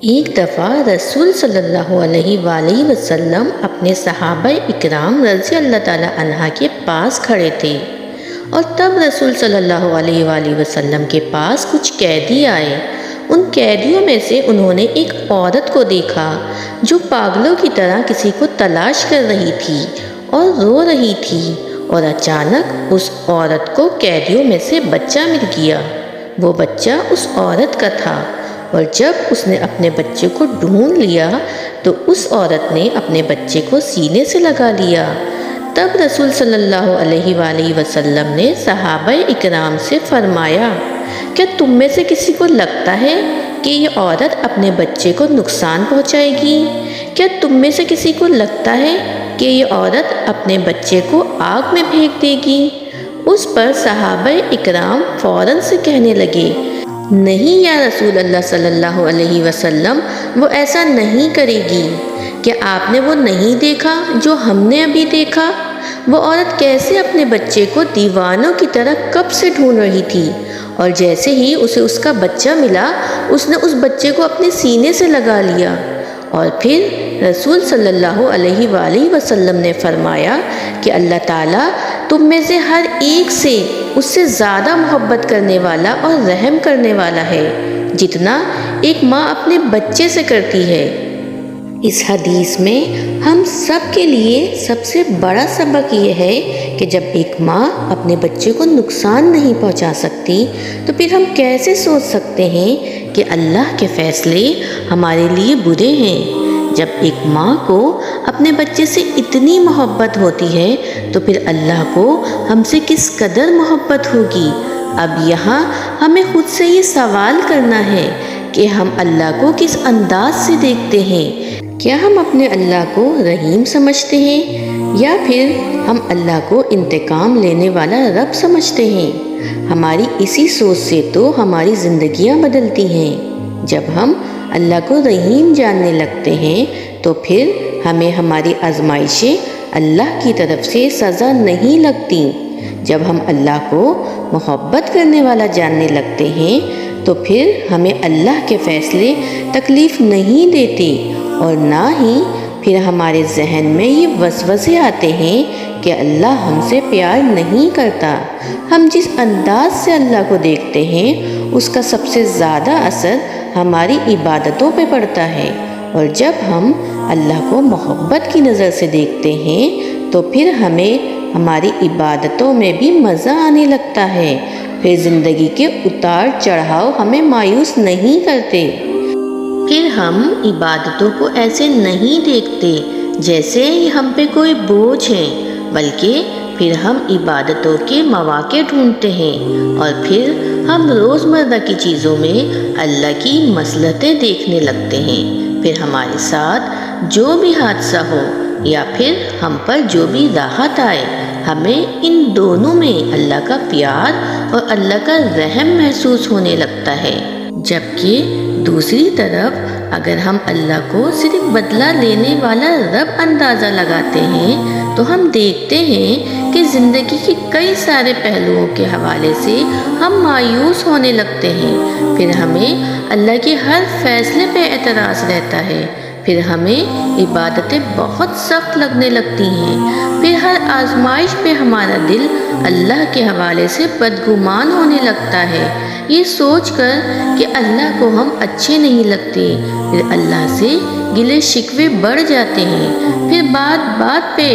ایک دفعہ رسول صلی اللہ علیہ وآلہ وسلم اپنے صحابہ اکرام رضی اللہ تعالیٰ عنہ کے پاس کھڑے تھے، اور تب رسول صلی اللہ علیہ وآلہ وسلم کے پاس کچھ قیدی آئے۔ ان قیدیوں میں سے انہوں نے ایک عورت کو دیکھا جو پاگلوں کی طرح کسی کو تلاش کر رہی تھی اور رو رہی تھی، اور اچانک اس عورت کو قیدیوں میں سے بچہ مل گیا۔ وہ بچہ اس عورت کا تھا، اور جب اس نے اپنے بچے کو ڈھونڈ لیا تو اس عورت نے اپنے بچے کو سینے سے لگا لیا۔ تب رسول صلی اللہ علیہ وآلہ وسلم نے صحابہ اکرام سے فرمایا، کیا تم میں سے کسی کو لگتا ہے کہ یہ عورت اپنے بچے کو نقصان پہنچائے گی؟ کیا تم میں سے کسی کو لگتا ہے کہ یہ عورت اپنے بچے کو آگ میں پھینک دے گی؟ اس پر صحابہ اکرام فوراً سے کہنے لگے، نہیں یا رسول اللہ صلی اللہ علیہ وسلم، وہ ایسا نہیں کرے گی۔ کیا آپ نے وہ نہیں دیکھا جو ہم نے ابھی دیکھا؟ وہ عورت کیسے اپنے بچے کو دیوانوں کی طرح کب سے ڈھونڈ رہی تھی، اور جیسے ہی اسے اس کا بچہ ملا اس نے اس بچے کو اپنے سینے سے لگا لیا۔ اور پھر رسول صلی اللہ علیہ وآلہ وسلم نے فرمایا کہ اللہ تعالیٰ تم میں سے ہر ایک سے اس سے زیادہ محبت کرنے والا اور رحم کرنے والا ہے جتنا ایک ماں اپنے بچے سے کرتی ہے۔ اس حدیث میں ہم سب کے لیے سب سے بڑا سبق یہ ہے کہ جب ایک ماں اپنے بچے کو نقصان نہیں پہنچا سکتی تو پھر ہم کیسے سوچ سکتے ہیں کہ اللہ کے فیصلے ہمارے لیے برے ہیں۔ جب ایک ماں کو اپنے بچے سے اتنی محبت ہوتی ہے تو پھر اللہ کو ہم سے کس قدر محبت ہوگی۔ اب یہاں ہمیں خود سے یہ سوال کرنا ہے کہ ہم اللہ کو کس انداز سے دیکھتے ہیں۔ کیا ہم اپنے اللہ کو رحیم سمجھتے ہیں، یا پھر ہم اللہ کو انتقام لینے والا رب سمجھتے ہیں؟ ہماری اسی سوچ سے تو ہماری زندگیاں بدلتی ہیں۔ جب ہم اللہ کو رحیم جاننے لگتے ہیں تو پھر ہمیں ہماری آزمائشیں اللہ کی طرف سے سزا نہیں لگتی۔ جب ہم اللہ کو محبت کرنے والا جاننے لگتے ہیں تو پھر ہمیں اللہ کے فیصلے تکلیف نہیں دیتے، اور نہ ہی پھر ہمارے ذہن میں یہ وسوسے آتے ہیں کہ اللہ ہم سے پیار نہیں کرتا۔ ہم جس انداز سے اللہ کو دیکھتے ہیں اس کا سب سے زیادہ اثر ہماری عبادتوں پہ پڑتا ہے، اور جب ہم اللہ کو محبت کی نظر سے دیکھتے ہیں تو پھر ہمیں ہماری عبادتوں میں بھی مزہ آنے لگتا ہے۔ پھر زندگی کے اتار چڑھاؤ ہمیں مایوس نہیں کرتے۔ پھر ہم عبادتوں کو ایسے نہیں دیکھتے جیسے ہم پہ کوئی بوجھ ہے، بلکہ پھر ہم عبادتوں کے مواقع ڈھونڈتے ہیں، اور پھر ہم روزمرہ کی چیزوں میں اللہ کی مصلحتیں دیکھنے لگتے ہیں۔ پھر ہمارے ساتھ جو بھی حادثہ ہو یا پھر ہم پر جو بھی راحت آئے، ہمیں ان دونوں میں اللہ کا پیار اور اللہ کا رحم محسوس ہونے لگتا ہے۔ جبکہ دوسری طرف اگر ہم اللہ کو صرف بدلہ لینے والا رب اندازہ لگاتے ہیں تو ہم دیکھتے ہیں کہ زندگی کے کئی سارے پہلوؤں کے حوالے سے ہم مایوس ہونے لگتے ہیں۔ پھر ہمیں اللہ کے ہر فیصلے پہ اعتراض رہتا ہے، پھر ہمیں عبادتیں بہت سخت لگنے لگتی ہیں، پھر ہر آزمائش پہ ہمارا دل اللہ کے حوالے سے بدگمان ہونے لگتا ہے، یہ سوچ کر کہ اللہ کو ہم اچھے نہیں لگتے۔ پھر اللہ سے گلے شکوے بڑھ جاتے ہیں۔ پھر بات بات پہ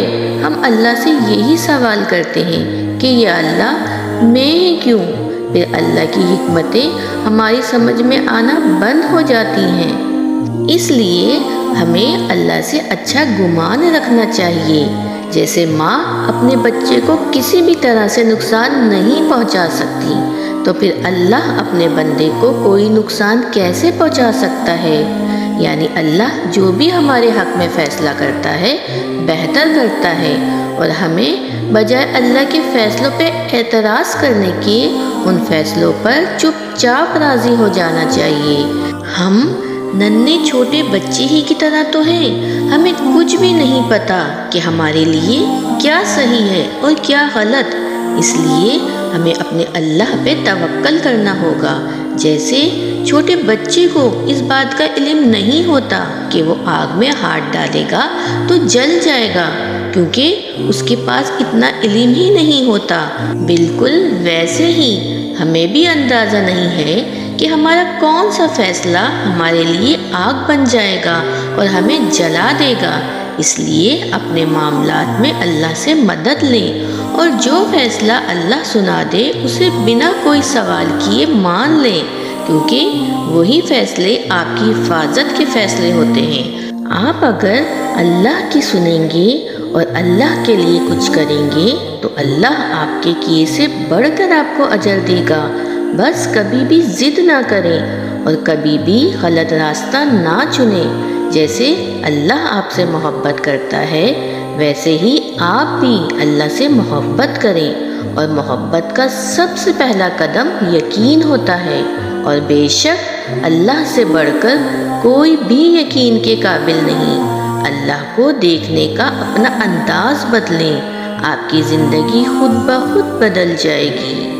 ہم اللہ سے یہی سوال کرتے ہیں کہ یا اللہ میں کیوں؟ پھر اللہ کی حکمتیں ہماری سمجھ میں آنا بند ہو جاتی ہیں۔ اس لیے ہمیں اللہ سے اچھا گمان رکھنا چاہیے۔ جیسے ماں اپنے بچے کو کسی بھی طرح سے نقصان نہیں پہنچا سکتی، تو پھر اللہ اپنے بندے کو کوئی نقصان کیسے پہنچا سکتا ہے؟ یعنی اللہ جو بھی ہمارے حق میں فیصلہ کرتا ہے بہتر کرتا ہے، اور ہمیں بجائے اللہ کے فیصلوں پہ اعتراض کرنے کے ان فیصلوں پر چپ چاپ راضی ہو جانا چاہیے۔ ہم ننھے چھوٹے بچے ہی کی طرح تو ہیں، ہمیں کچھ بھی نہیں پتا کہ ہمارے لیے کیا صحیح ہے اور کیا غلط۔ اس لیے ہمیں اپنے اللہ پہ توکل کرنا ہوگا جیسے چھوٹے بچے کو اس بات کا علم نہیں ہوتا کہ وہ آگ میں ہاتھ ڈالے گا تو جل جائے گا، کیونکہ اس کے پاس اتنا علم ہی نہیں ہوتا۔ بالکل ویسے ہی ہمیں بھی اندازہ نہیں ہے کہ ہمارا کون سا فیصلہ ہمارے لیے آگ بن جائے گا اور ہمیں جلا دے گا۔ اس لیے اپنے معاملات میں اللہ سے مدد لیں، اور جو فیصلہ اللہ سنا دے اسے بنا کوئی سوال کیے مان لیں، کیونکہ وہی فیصلے آپ کی حفاظت کے فیصلے ہوتے ہیں۔ آپ اگر اللہ کی سنیں گے اور اللہ کے لیے کچھ کریں گے تو اللہ آپ کے کیے سے بڑھ کر آپ کو اجر دے گا۔ بس کبھی بھی ضد نہ کریں اور کبھی بھی غلط راستہ نہ چنیں۔ جیسے اللہ آپ سے محبت کرتا ہے ویسے ہی آپ بھی اللہ سے محبت کریں، اور محبت کا سب سے پہلا قدم یقین ہوتا ہے، اور بے شک اللہ سے بڑھ کر کوئی بھی یقین کے قابل نہیں۔ اللہ کو دیکھنے کا اپنا انداز بدلیں، آپ کی زندگی خود بخود بدل جائے گی۔